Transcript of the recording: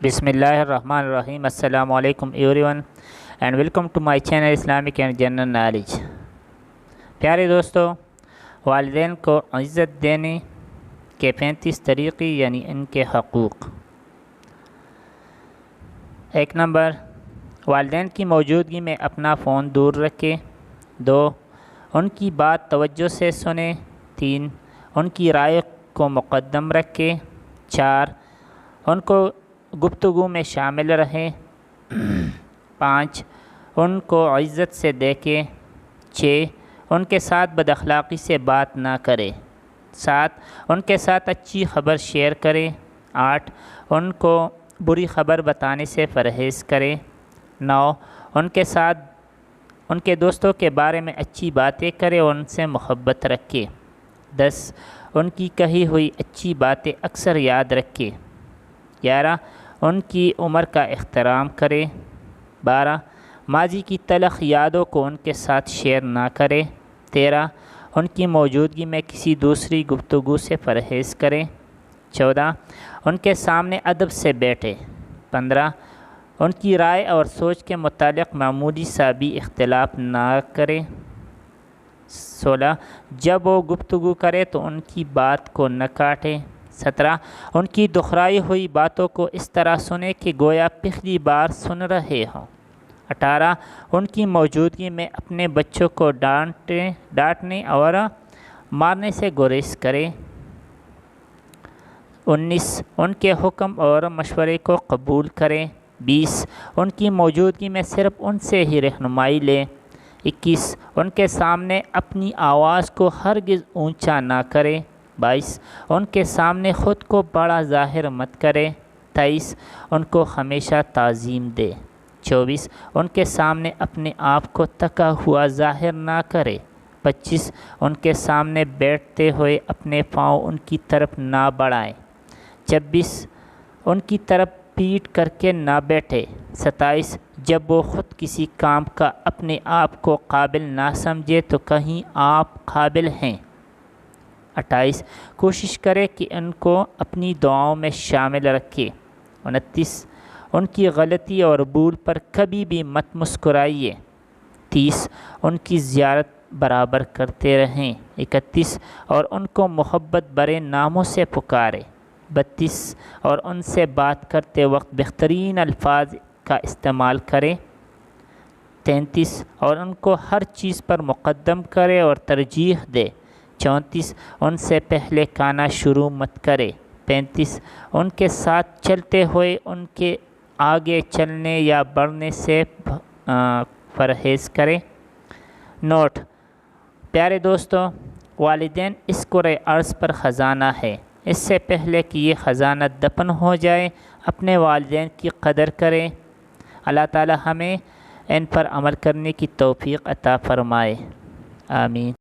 بسم اللہ الرحمن الرحیم۔ السلام علیکم every one and welcome to my channel Islamic and general knowledge. پیارے دوستو، والدین کو عزت دینے کے 35 طریقے یعنی ان کے حقوق۔ 1 نمبر، والدین کی موجودگی میں اپنا فون دور رکھے۔ 2، ان کی بات توجہ سے سنیں۔ 3، ان کی رائے کو مقدم رکھے۔ 4، ان کو گفتگو میں شامل رہیں۔ 5، ان کو عزت سے دیکھیں۔ 6، ان کے ساتھ بد اخلاقی سے بات نہ کریں۔ 7، ان کے ساتھ اچھی خبر شیئر کریں۔ 8، ان کو بری خبر بتانے سے پرہیز کریں۔ 9، ان کے ساتھ ان کے دوستوں کے بارے میں اچھی باتیں کریں اور ان سے محبت رکھیں۔ 10، ان کی کہی ہوئی اچھی باتیں اکثر یاد رکھیں۔ 11، ان کی عمر کا احترام کریں۔ 12، ماضی کی تلخ یادوں کو ان کے ساتھ شیئر نہ کریں۔ 13، ان کی موجودگی میں کسی دوسری گفتگو سے پرہیز کریں۔ 14، ان کے سامنے ادب سے بیٹھیں۔ 15، ان کی رائے اور سوچ کے متعلق معمولی سا بھی اختلاف نہ کریں۔ 16، جب وہ گفتگو کرے تو ان کی بات کو نہ کاٹیں۔ 17، ان کی دہرائی ہوئی باتوں کو اس طرح سنیں کہ گویا پچھلی بار سن رہے ہوں۔ 18، ان کی موجودگی میں اپنے بچوں کو ڈانٹنے اور مارنے سے گریز کریں۔ 19، ان کے حکم اور مشورے کو قبول کریں۔ 20، ان کی موجودگی میں صرف ان سے ہی رہنمائی لیں۔ 21، ان کے سامنے اپنی آواز کو ہرگز اونچا نہ کریں۔ 22، ان کے سامنے خود کو بڑا ظاہر مت کریں۔ 23، ان کو ہمیشہ تعظیم دیں۔ 24، ان کے سامنے اپنے آپ کو تھکا ہوا ظاہر نہ کریں۔ 25، ان کے سامنے بیٹھتے ہوئے اپنے پاؤں ان کی طرف نہ بڑھائیں۔ 26، ان کی طرف پیٹ کر کے نہ بیٹھے۔ 27، جب وہ خود کسی کام کا اپنے آپ کو قابل نہ سمجھے تو کہیں آپ قابل ہیں۔ 28، کوشش کرے کہ ان کو اپنی دعاؤں میں شامل رکھے۔ 29، ان کی غلطی اور بھول پر کبھی بھی مت مسکرائیے۔ 30، ان کی زیارت برابر کرتے رہیں۔ 31، اور ان کو محبت بھرے ناموں سے پکارے۔ 32، اور ان سے بات کرتے وقت بہترین الفاظ کا استعمال کریں۔ 33، اور ان کو ہر چیز پر مقدم کرے اور ترجیح دے۔ 34، ان سے پہلے کھانا شروع مت کرے۔ 35، ان کے ساتھ چلتے ہوئے ان کے آگے چلنے یا بڑھنے سے پرہیز کریں۔ نوٹ: پیارے دوستو، والدین اس کرۂ ارض پر خزانہ ہے۔ اس سے پہلے کہ یہ خزانہ دفن ہو جائے، اپنے والدین کی قدر کریں۔ اللہ تعالی ہمیں ان پر عمل کرنے کی توفیق عطا فرمائے۔ آمین۔